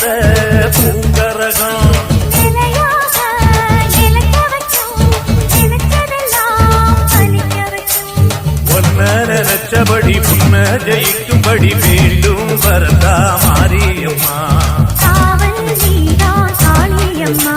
வந்த பூங்கரகம் நினைச்சபடி புன்ன ஜெயிக்கும்படி வேண்டும் வரதா மாரியம்மா. காவல் நீதான் காளியம்மா.